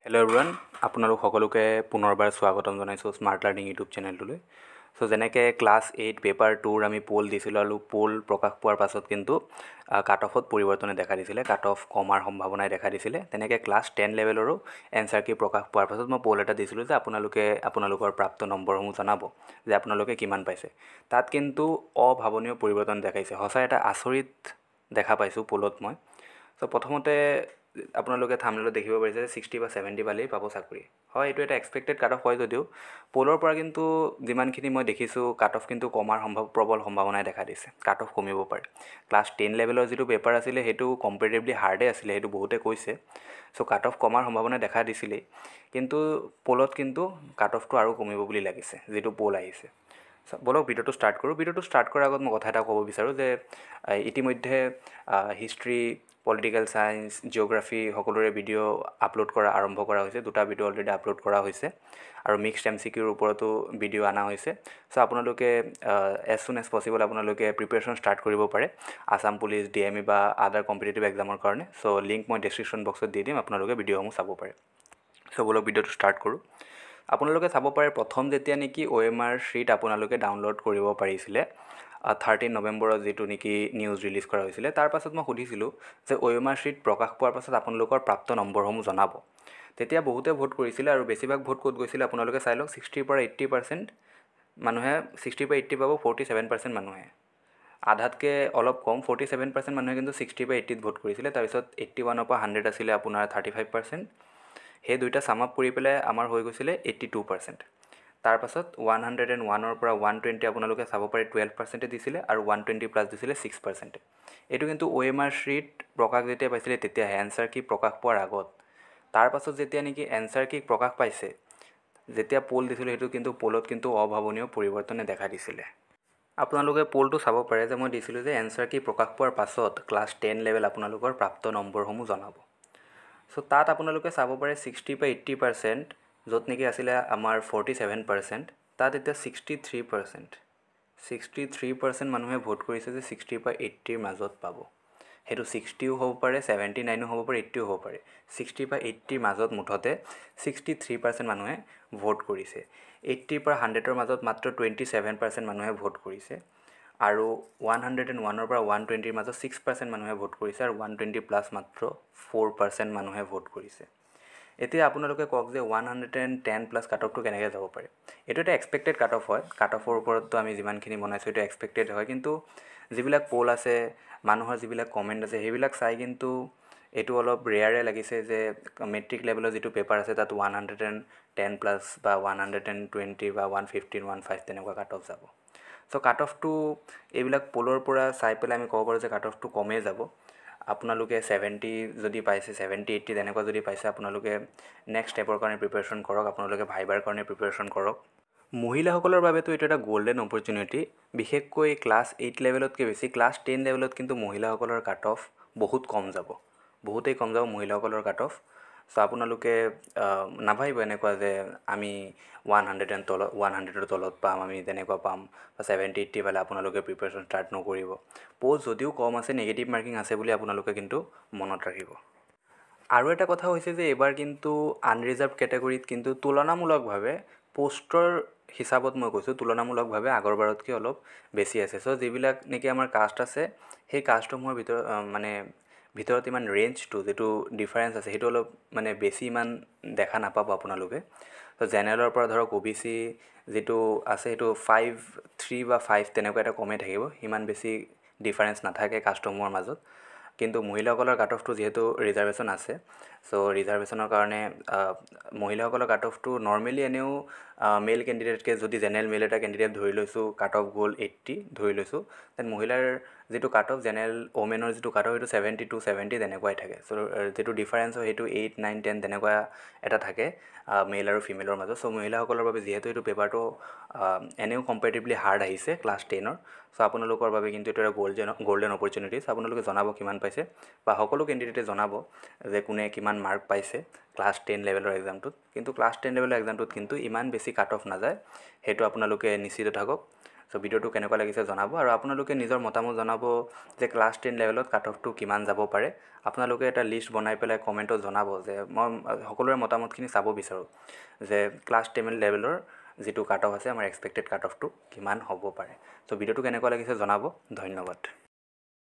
Hello' everyone, আপোনালোক সকলোকে পুনৰবাৰ স্বাগতম জনাইছোঁ স্মাৰ্ট লাৰ্ণিং ইউটিউব চেনেলটোলৈ। চ' যেনেকৈ ক্লাছ 8 পেপাৰ 2ৰ আমি পোল দিছিলোঁ আৰু পোল প্ৰকাশ পোৱাৰ পাছত কিন্তু কাট অফত পৰিৱৰ্তনে দেখা দিছিলে, কাট অফ কমাৰ সম্ভাৱনাই দেখা দিছিলে। তেনেকৈ ক্লাছ 10 লেভেলৰো এনচাৰ কি প্ৰকাশ পোৱাৰ পাছত মই পোল এটা দিছিলোঁ যে আপোনালোকে আপোনালোকৰ প্ৰাপ্ত নম্বৰসমূহ জনাব যে আপোনালোকে কিমান পাইছে। তাত কিন্তু অভাৱনীয় পৰিৱৰ্তন দেখাইছে, সঁচাই এটা আচৰিত দেখা পাইছোঁ পোলত মই। চ' প্ৰথমতে আপোনালোকে থাম্বনেইলত দেখিব পাৰিছে যে 60 বা 70 পালেই পাব চাকৰি। হয়, এইটো এটা এক্সপেক্টেড কাট অফ হয় যদিও পোলৰ পৰা কিন্তু যিমানখিনি মই দেখিছোঁ কাট অফ কিন্তু কমাৰ প্ৰবল সম্ভাৱনাই দেখা দিছে, কাট অফ কমিব পাৰে। ক্লাছ 10 লেভেলৰ যিটো পেপাৰ আছিলে সেইটো কম্পেৰেটিভলি হাৰ্ডে আছিলে, সেইটো বহুতে কৈছে। চ' কাট অফ কমাৰ সম্ভাৱনা দেখা দিছিলেই, কিন্তু পোলত কিন্তু কাট অফটো আৰু কমিব বুলি লাগিছে যিটো পোল আহিছে। ব'লক ভিডিঅ'টো ষ্টাৰ্ট কৰোঁ। ভিডিঅ'টো ষ্টাৰ্ট কৰাৰ আগত মই কথা এটা ক'ব বিচাৰোঁ যে ইতিমধ্যে হিষ্ট্ৰী, পলিটিকেল ছায়েন্স, জিঅ'গ্ৰাফী সকলোৰে ভিডিঅ' আপলোড কৰা আৰম্ভ কৰা হৈছে। 2টা ভিডিঅ' অলৰেডি আপলোড কৰা হৈছে আৰু মিক্সড MCQৰ ওপৰতো ভিডিঅ' অনা হৈছে। চ' আপোনালোকে এজ চুন এজ পচিবল আপোনালোকে প্ৰিপেৰেশ্যন ষ্টাৰ্ট কৰিব পাৰে আছাম পুলিচ, DME বা আদাৰ কম্পিটিটিভ এক্সামৰ কাৰণে। চ' লিংক মই ডেছক্ৰিপশ্যন বক্সত দি দিম, আপোনালোকে ভিডিঅ'সমূহ চাব পাৰে। চ' ব'লক ভিডিঅ'টো ষ্টাৰ্ট কৰোঁ। আপোনালোকে চাব পাৰে প্ৰথম যেতিয়া নেকি OMR শ্বিট আপোনালোকে ডাউনলোড কৰিব পাৰিছিলে 13 নৱেম্বৰত যিটো নেকি নিউজ ৰিলিজ কৰা হৈছিলে, তাৰ পাছত মই সুধিছিলোঁ যে OMR শ্বিট প্ৰকাশ পোৱাৰ পাছত আপোনালোকৰ প্ৰাপ্ত নম্বৰসমূহ জনাব। তেতিয়া বহুতে ভোট কৰিছিলে আৰু বেছিভাগ ভোট ক'ত গৈছিলে আপোনালোকে চাই লওক। 60 পৰা 80% মানুহে 60 পৰা 80 পাব, 47% মানুহে। আধাতকৈ অলপ কম 47% মানুহে কিন্তু 60 পৰা 80ত ভোট কৰিছিলে। তাৰপিছত 81ৰ পৰা 100 আছিলে আপোনাৰ 35%। সেই দুইটা ছাম আপ কৰি পেলাই আমাৰ হৈ গৈছিলে 82%। তাৰপাছত 101ৰ পৰা 120 আপোনালোকে চাব পাৰে 12% দিছিলে আৰু 120 প্লাছ দিছিলে 6%। এইটো কিন্তু OMR শ্বিট প্ৰকাশ যেতিয়া পাইছিলে তেতিয়াহে, এনচাৰ কি প্ৰকাশ পোৱাৰ আগত। তাৰপাছত যেতিয়া নেকি এনচাৰ কি প্ৰকাশ পাইছে, যেতিয়া পোল দিছিলোঁ সেইটো কিন্তু পোলত কিন্তু অভাৱনীয় পৰিৱৰ্তনে দেখা দিছিলে। আপোনালোকে পোলটো চাব পাৰে যে মই দিছিলোঁ যে এনচাৰ কি প্ৰকাশ পোৱাৰ পাছত ক্লাছ 10 লেভেল আপোনালোকৰ প্ৰাপ্ত নম্বৰসমূহ জনাব। চ' তাত আপোনালোকে চাব পাৰে 60 পৰা 80%, য'ত নেকি আছিলে আমাৰ 47%, তাত এতিয়া 63% মানুহে ভোট কৰিছে যে 60 পৰা 80ৰ মাজত পাব। সেইটো 60ও হ'ব পাৰে, 79ও হ'ব পাৰে, 80ও হ'ব পাৰে। 60 পৰা 80ৰ মাজত মুঠতে 63% মানুহে ভোট কৰিছে। 80 পৰা 100ৰ মাজত মাত্ৰ 27% মানুহে ভোট কৰিছে আৰু 101ৰ পৰা 120ৰ মাজত 6% মানুহে ভোট কৰিছে আৰু 120 প্লাছ মাত্ৰ 4% মানুহে ভোট কৰিছে। এতিয়া আপোনালোকে কওক যে 110 প্লাছ কাট অফটো কেনেকৈ যাব পাৰে। এইটো এটা এক্সপেক্টেড কাট অফ হয়, কাট অফৰ ওপৰততো আমি যিমানখিনি বনাইছোঁ এইটো এক্সপেক্টেড হয়, কিন্তু যিবিলাক পোল আছে, মানুহৰ যিবিলাক কমেণ্ট আছে সেইবিলাক চাই কিন্তু এইটো অলপ ৰেয়াৰে লাগিছে যে মেট্ৰিক লেভেলৰ যিটো পেপাৰ আছে তাত 110 প্লাছ বা 120 বা 115, 15 তেনেকুৱা কাট অফ যাব। চ' কাট অফটো এইবিলাক পোলৰ পৰা চাই পেলাই আমি ক'ব পাৰোঁ যে কাট অফটো কমেই যাব। আপোনালোকে 70 যদি পাইছে, 70, 80 তেনেকুৱা যদি পাইছে, আপোনালোকে নেক্সট ষ্টেপৰ কাৰণে প্ৰিপেৰেশ্যন কৰক, আপোনালোকে ভাইবাৰ কাৰণে প্ৰিপেৰেশ্যন কৰক। মহিলাসকলৰ বাবেতো এইটো এটা গ'ল্ডেন অপৰচুনিটি, বিশেষকৈ ক্লাছ 8 লেভেলতকৈ বেছি ক্লাছ 10 লেভেলত কিন্তু মহিলাসকলৰ কাট অফ বহুত কম যাব, বহুতেই কম যাব মহিলাসকলৰ কাট অফ। চ' আপোনালোকে নাভাবিব এনেকুৱা যে আমি 100ৰ তলত পাম, আমি তেনেকুৱা পাম বা 70, 80 পালে আপোনালোকে প্ৰিপেৰেশ্যন ষ্টাৰ্ট নকৰিব। প'ষ্ট যদিও কম আছে, নিগেটিভ মাৰ্কিং আছে বুলি আপোনালোকে কিন্তু মনত ৰাখিব। আৰু এটা কথা হৈছে যে এইবাৰ কিন্তু আনৰিজাৰ্ভ কেটেগৰীত কিন্তু তুলনামূলকভাৱে প'ষ্টৰ হিচাপত মই কৈছোঁ, তুলনামূলকভাৱে আগৰবাৰতকৈ অলপ বেছি আছে। চ' যিবিলাক নেকি আমাৰ কাষ্ট আছে সেই কাষ্টসমূহৰ ভিতৰত ইমান ৰেঞ্জটো যিটো ডিফাৰেঞ্চ আছে সেইটো অলপ বেছি ইমান দেখা নাপাব আপোনালোকে। ত' জেনেৰেলৰ পৰা ধৰক OBC যিটো আছে সেইটো 5-3 বা 5 তেনেকুৱা এটা কমেই থাকিব, সিমান বেছি ডিফাৰেঞ্চ নাথাকে কাষ্টসমূহৰ মাজত। কিন্তু মহিলাসকলৰ কাট অফটো যিহেতু ৰিজাৰ্ভেশ্যন আছে, চ' ৰিজাৰ্ভেশ্যনৰ কাৰণে মহিলাসকলৰ কাট অফটো নৰ্মেলি এনেও মেল কেণ্ডিডেটকৈ যদি জেনেৰেল মেল এটা কেণ্ডিডেট ধৰি লৈছোঁ, কাট অফ গ'ল 80 ধৰি লৈছোঁ, দেন মহিলাৰ যিটো কাট অফ জেনেৰেল ওমেনৰ যিটো কাট অফ সেইটো 72, 70 তেনেকুৱাই থাকে। চ' যিটো ডিফাৰেঞ্চ হয় সেইটো 8, 9, 10 তেনেকুৱা এটা থাকে মেল আৰু ফিমেলৰ মাজত। চ' মহিলাসকলৰ বাবে যিহেতু এইটো পেপাৰটো এনেও কম্পেৰেটিভলি হাৰ্ড আহিছে ক্লাছ 10ৰ, চ' আপোনালোকৰ বাবে কিন্তু এইটো এটা গ'ল্ডেন অপৰচুনিটিজ। আপোনালোকে জনাব কিমান পাইছে বা সকলো কেণ্ডিডেটে জনাব যে কোনে কিমান মাৰ্ক পাইছে ক্লাছ 10 লেভেলৰ এক্সামটোত। কিন্তু ক্লাছ 10 লেভেলৰ এক্সামটোত কিন্তু ইমান বেছি কাট অফ নাযায়, সেইটো আপোনালোকে নিশ্চিত থাকক। চ' ভিডিঅ'টো কেনেকুৱা লাগিছে জনাব আৰু আপোনালোকে নিজৰ মতামত জনাব যে ক্লাছ 10 লেভেলত কাট অফটো কিমান যাব পাৰে আপোনালোকে এটা লিষ্ট বনাই পেলাই কমেণ্টত জনাব যে মই সকলোৰে মতামতখিনি চাব বিচাৰোঁ যে ক্লাছ 10 লেভেলৰ যিটো কাট অফ আছে আমাৰ এক্সপেক্টেড কাট অফটো কিমান হ'ব পাৰে চ' ভিডিঅ'টো কেনেকুৱা লাগিছে জনাব ধন্যবাদ